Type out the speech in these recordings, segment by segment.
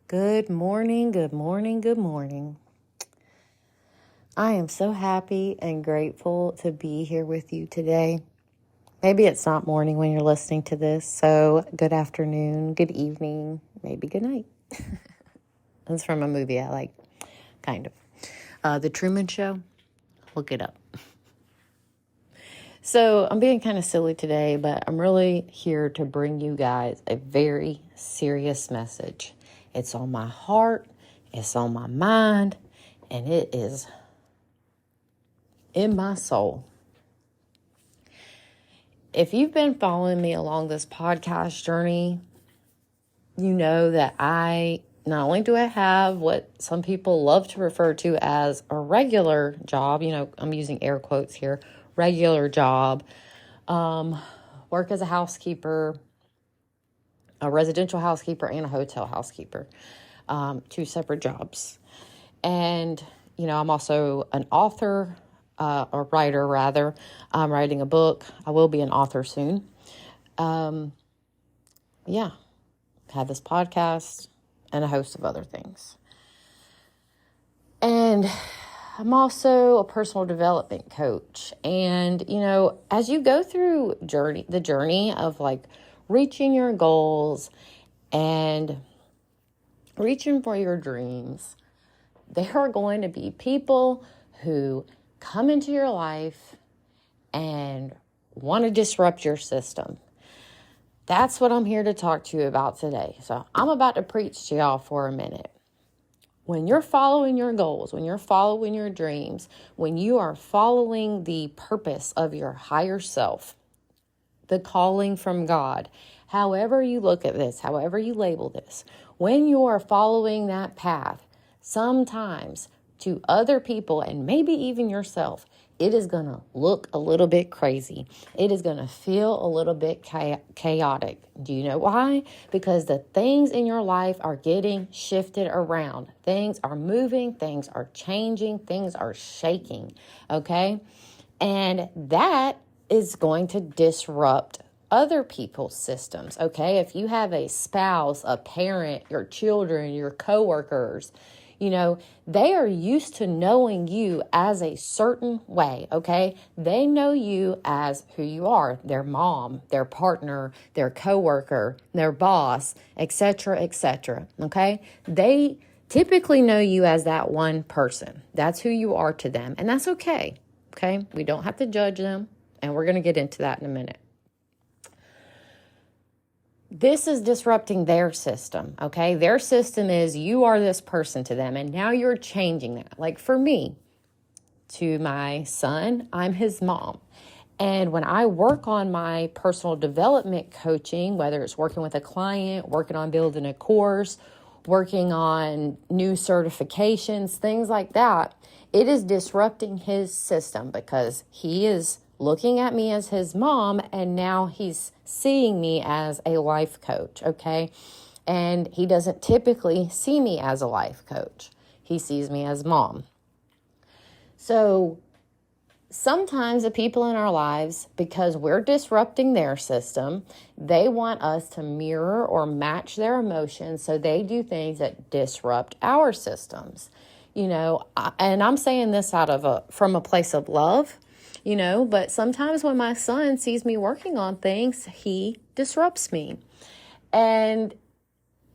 Good morning, good morning, good morning. I am so happy and grateful to be here with you today. Maybe it's not morning when you're listening to this, so good afternoon, good evening, maybe good night. That's from a movie I like, kind of. The Truman Show, look it up. So I'm being kind of silly today, but I'm really here to bring you guys a very serious message. It's on my heart, it's on my mind, and it is in my soul. If you've been following me along this podcast journey, you know that not only do I have what some people love to refer to as a regular job, I'm using air quotes here, regular job, work as a housekeeper, a residential housekeeper and a hotel housekeeper, 2 separate jobs. And, I'm also an author, a writer rather. I'm writing a book. I will be an author soon. Have this podcast and a host of other things. And I'm also a personal development coach. And, as you go through the journey of reaching your goals and reaching for your dreams, there are going to be people who come into your life and want to disrupt your system. That's what I'm here to talk to you about today. So I'm about to preach to y'all for a minute. When you're following your goals, when you're following your dreams, when you are following the purpose of your higher self, the calling from God, however you look at this, however you label this, when you are following that path, sometimes to other people and maybe even yourself, it is going to look a little bit crazy. It is going to feel a little bit chaotic. Do you know why? Because the things in your life are getting shifted around. Things are moving, things are changing, things are shaking, okay? And that is going to disrupt other people's systems, okay? If you have a spouse, a parent, your children, your coworkers, they are used to knowing you as a certain way, okay? They know you as who you are, their mom, their partner, their coworker, their boss, etc., okay? They typically know you as that one person. That's who you are to them, and that's okay, okay? We don't have to judge them, and we're going to get into that in a minute. This is disrupting their system, okay? Their system is you are this person to them, and now you're changing that. Like for me, to my son, I'm his mom. And when I work on my personal development coaching, whether it's working with a client, working on building a course, working on new certifications, things like that, it is disrupting his system because he is looking at me as his mom, and now he's seeing me as a life coach, okay? And he doesn't typically see me as a life coach. He sees me as mom. So sometimes the people in our lives, because we're disrupting their system, they want us to mirror or match their emotions, so they do things that disrupt our systems. And I'm saying this from a place of love, but sometimes when my son sees me working on things, he disrupts me. And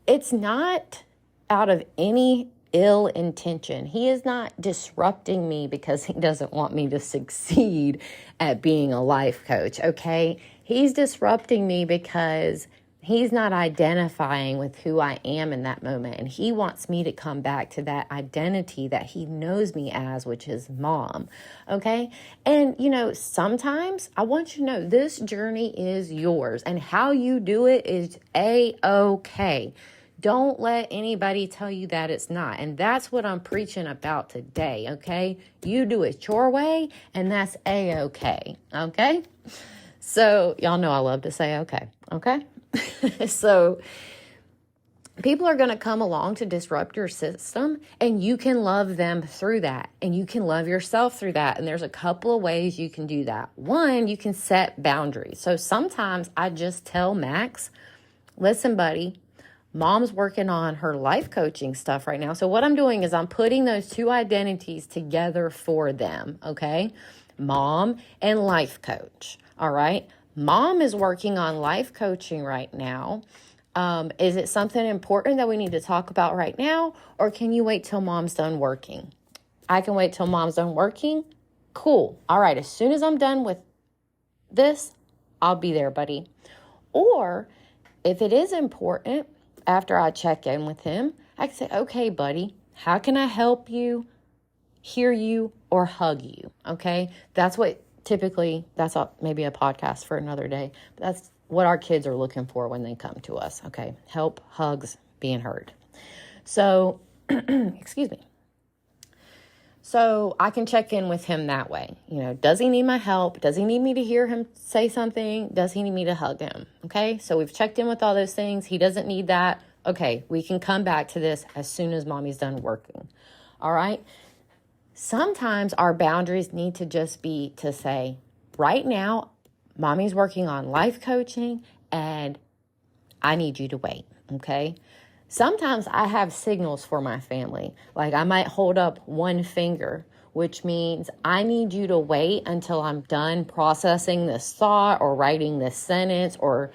it's not out of any ill intention. He is not disrupting me because he doesn't want me to succeed at being a life coach, okay? He's disrupting me because he's not identifying with who I am in that moment, and he wants me to come back to that identity that he knows me as, which is mom, okay? And, sometimes I want you to know this journey is yours, and how you do it is A-okay. Don't let anybody tell you that it's not, and that's what I'm preaching about today, okay? You do it your way, and that's A-okay, okay? So, y'all know I love to say okay? So people are going to come along to disrupt your system, and you can love them through that, and you can love yourself through that. And there's a couple of ways you can do that. One, you can set boundaries. So sometimes I just tell Max, listen, buddy, Mom's working on her life coaching stuff right now. So what I'm doing is I'm putting those two identities together for them, okay? Mom and life coach, all right? Mom is working on life coaching right now. Is it something important that we need to talk about right now, or can you wait till mom's done working? I can wait till mom's done working. Cool. All right. As soon as I'm done with this, I'll be there, buddy. Or if it is important, after I check in with him, I can say, okay, buddy, how can I help you, hear you, or hug you? Okay. That's what that's maybe a podcast for another day. But that's what our kids are looking for when they come to us. Okay. Help, hugs, being heard. So, excuse me. So I can check in with him that way. Does he need my help? Does he need me to hear him say something? Does he need me to hug him? Okay, so we've checked in with all those things. He doesn't need that. Okay, we can come back to this as soon as mommy's done working. All right. Sometimes our boundaries need to just be to say, right now, mommy's working on life coaching and I need you to wait. Okay. Sometimes I have signals for my family. Like I might hold up one finger, which means I need you to wait until I'm done processing this thought or writing this sentence or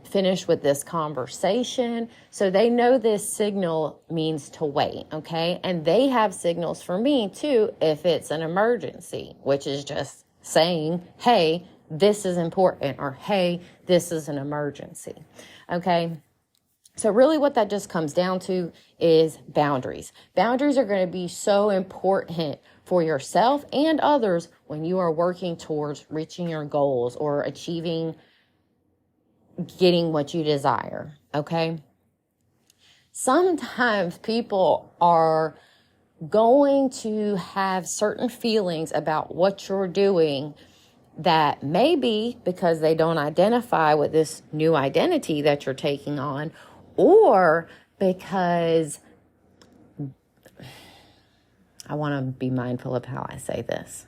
finish with this conversation. So they know this signal means to wait, okay? And they have signals for me too if it's an emergency, which is just saying, hey, this is important, or hey, this is an emergency, okay? So really what that just comes down to is boundaries. Boundaries are going to be so important for yourself and others when you are working towards reaching your goals or getting what you desire, okay? Sometimes people are going to have certain feelings about what you're doing that may be because they don't identify with this new identity that you're taking on, or because I want to be mindful of how I say this.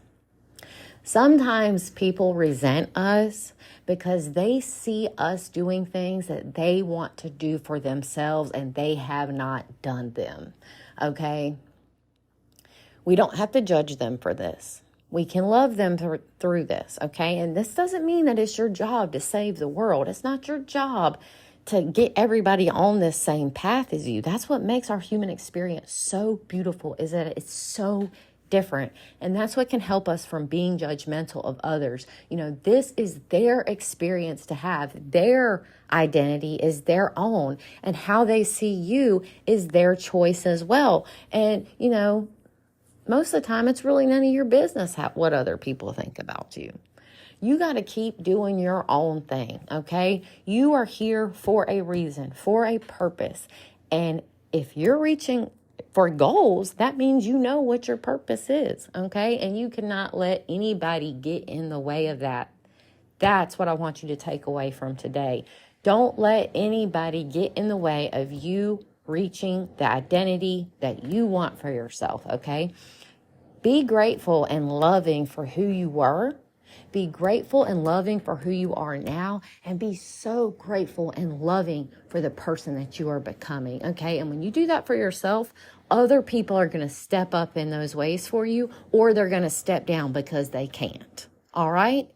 Sometimes people resent us because they see us doing things that they want to do for themselves and they have not done them. Okay? We don't have to judge them for this. We can love them through this. Okay? And this doesn't mean that it's your job to save the world. It's not your job to get everybody on this same path as you. That's what makes our human experience so beautiful, is that it's so different. And that's what can help us from being judgmental of others. This is their experience to have. Their identity is their own. And how they see you is their choice as well. And, most of the time, it's really none of your business what other people think about you. You got to keep doing your own thing, okay? You are here for a reason, for a purpose. And if you're reaching for goals, that means you know what your purpose is, okay? And you cannot let anybody get in the way of that. That's what I want you to take away from today. Don't let anybody get in the way of you reaching the identity that you want for yourself, okay? Be grateful and loving for who you were. Be grateful and loving for who you are now, and be so grateful and loving for the person that you are becoming, okay? And when you do that for yourself, other people are going to step up in those ways for you, or they're going to step down because they can't, all right?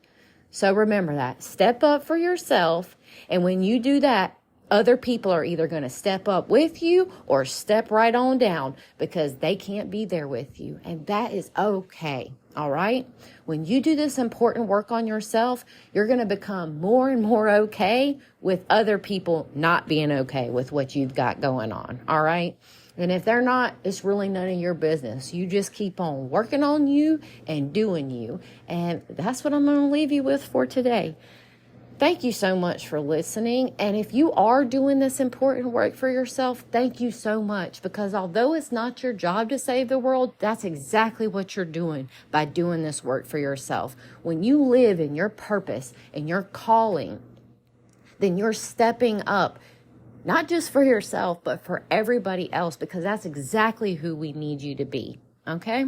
So remember that. Step up for yourself, and when you do that, other people are either going to step up with you or step right on down because they can't be there with you, and that is okay. All right. When you do this important work on yourself, you're going to become more and more okay with other people not being okay with what you've got going on. All right. And if they're not, it's really none of your business. You just keep on working on you and doing you. And that's what I'm going to leave you with for today. Thank you so much for listening. And if you are doing this important work for yourself, thank you so much. Because although it's not your job to save the world, that's exactly what you're doing by doing this work for yourself. When you live in your purpose and your calling, then you're stepping up, not just for yourself, but for everybody else, because that's exactly who we need you to be. Okay?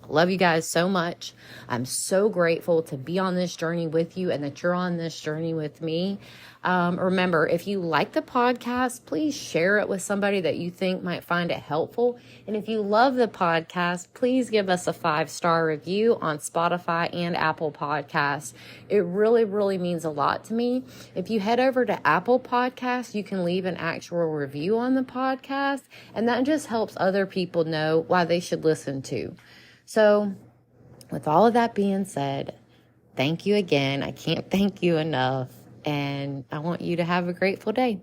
Love you guys so much. I'm so grateful to be on this journey with you and that you're on this journey with me. Remember, if you like the podcast, please share it with somebody that you think might find it helpful. And if you love the podcast, please give us a 5-star review on Spotify and Apple Podcasts. It really, really means a lot to me. If you head over to Apple Podcasts, you can leave an actual review on the podcast, and that just helps other people know why they should listen to. So, with all of that being said, thank you again. I can't thank you enough. And I want you to have a grateful day.